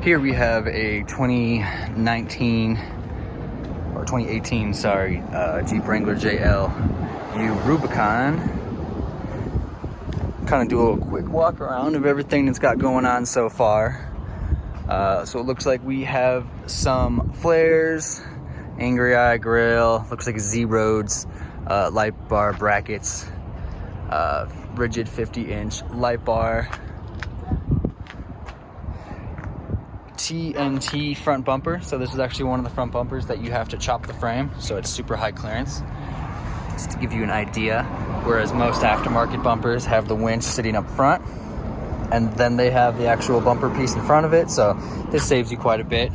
Here we have a 2019 or 2018, sorry, Jeep Wrangler JL Rubicon. Kind of do a quick walk around of everything that's got going on so far. So it looks like we have some flares, Angry Eye grill, looks like a Z-Roads, light bar brackets, rigid 50-inch light bar, TNT front bumper. So this is actually one of the front bumpers that you have to chop the frame, so it's super high clearance. Just to give you an idea, whereas most aftermarket bumpers have the winch sitting up front and then they have the actual bumper piece in front of it, so this saves you quite a bit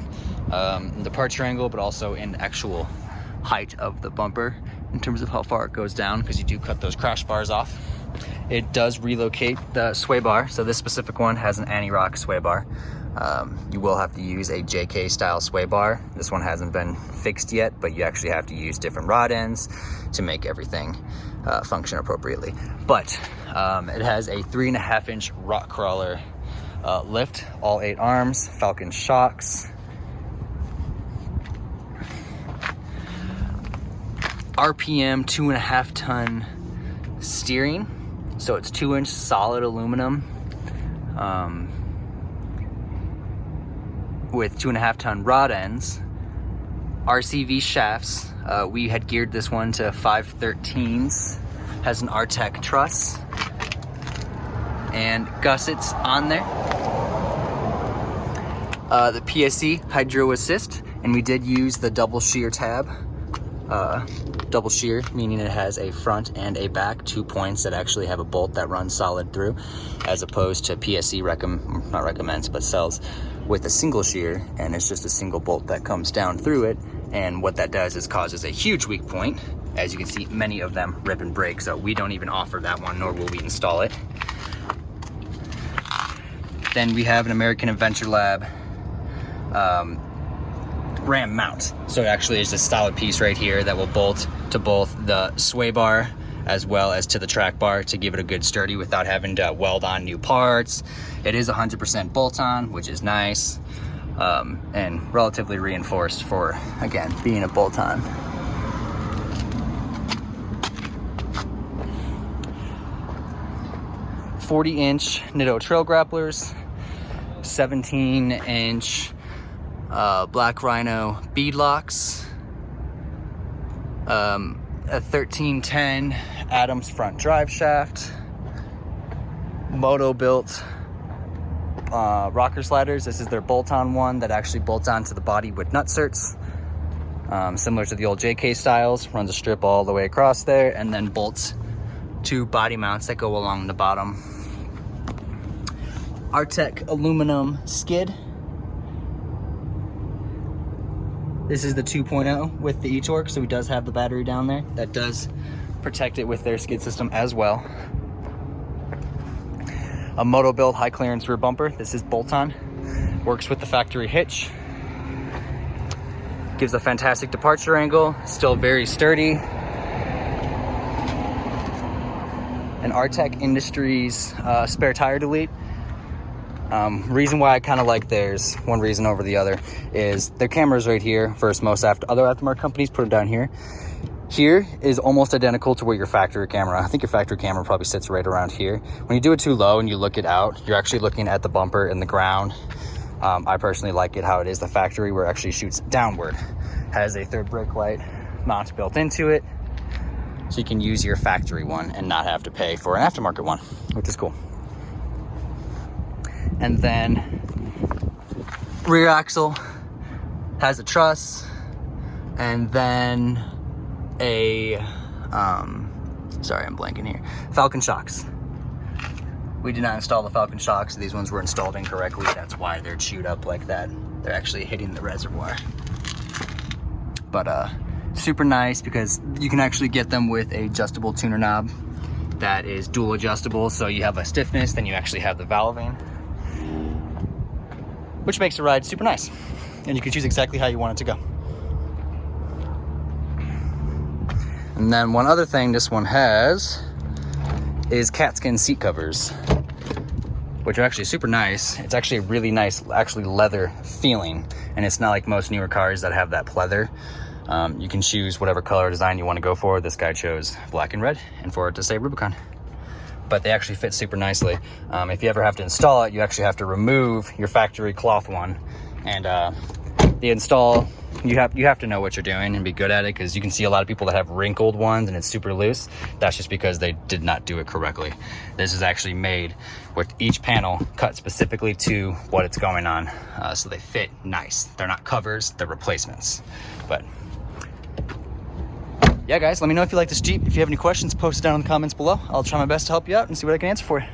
in departure angle, but also in actual height of the bumper in terms of how far it goes down, because you do cut those crash bars off. It does relocate the sway bar, so this specific one has an anti-rock sway bar. You will have to use a JK style sway bar. This one hasn't been fixed yet, but you actually have to use different rod ends to make everything function appropriately. But it has a 3.5-inch rock crawler lift, all 8 arms, Falcon Shocks. RPM 2.5 ton steering, so it's 2-inch solid aluminum with 2.5 ton rod ends. RCV shafts, we had geared this one to 513s, has an RTEC truss and gussets on there. The PSC hydro assist, and we did use the double shear tab. Double shear meaning it has a front and a back, 2 points that actually have a bolt that runs solid through, as opposed to PSC not recommends but sells with a single shear, and it's just a single bolt that comes down through it. And what that does is causes a huge weak point. As you can see, many of them rip and break, so we don't even offer that one, nor will we install it. Then we have an American Adventure Lab ram mount. So it actually is a solid piece right here that will bolt to both the sway bar as well as to the track bar to give it a good sturdy without having to weld on new parts. It is 100% bolt-on, which is nice, and relatively reinforced for, again, being a bolt-on. .40-inch Nitto trail grapplers, 17-inch Black Rhino beadlocks, a 1310 Adams front drive shaft, Moto built rocker sliders. This is their bolt-on one that actually bolts onto the body with nutserts, similar to the old JK styles. Runs a strip all the way across there and then bolts to body mounts that go along the bottom. RTEC aluminum skid. This is the 2.0 with the e-torque, so it does have the battery down there. That does protect it with their skid system as well. A Moto built high clearance rear bumper. This is bolt-on. Works with the factory hitch. Gives a fantastic departure angle. Still very sturdy. An RTEC Industries spare tire delete. Reason why I kind of like theirs, one reason over the other, is their camera's right here versus most other aftermarket companies put it down here. Here is almost identical to where your factory camera, I think your factory camera probably sits right around here. When you do it too low and you look it out, you're actually looking at the bumper and the ground. I personally like it how it is. The factory where it actually shoots downward. Has a third brake light mount built into it, so you can use your factory one and not have to pay for an aftermarket one, which is cool. And then rear axle has a truss, and then a sorry, I'm blanking here, Falcon Shocks. We did not install the Falcon Shocks. These ones were installed incorrectly. That's why they're chewed up like that. They're actually hitting the reservoir. But super nice because you can actually get them with a adjustable tuner knob that is dual adjustable, so you have a stiffness, then you actually have the valving, which makes the ride super nice. And you can choose exactly how you want it to go. And then one other thing this one has is cat skin seat covers. which are actually super nice. It's actually a really nice, actually leather feeling, and it's not like most newer cars that have that pleather. You can choose whatever color design you want to go for. This guy chose black and red, and for it to say Rubicon. But they actually fit super nicely. If you ever have to install it, you actually have to remove your factory cloth one, and the install, you have to know what you're doing and be good at it, because you can see a lot of people that have wrinkled ones and it's super loose. That's just because they did not do it correctly. This is actually made with each panel cut specifically to what it's going on, so they fit nice. They're not covers, they're replacements. But yeah, guys, let me know if you like this Jeep. If you have any questions, post it down in the comments below. I'll try my best to help you out and see what I can answer for you.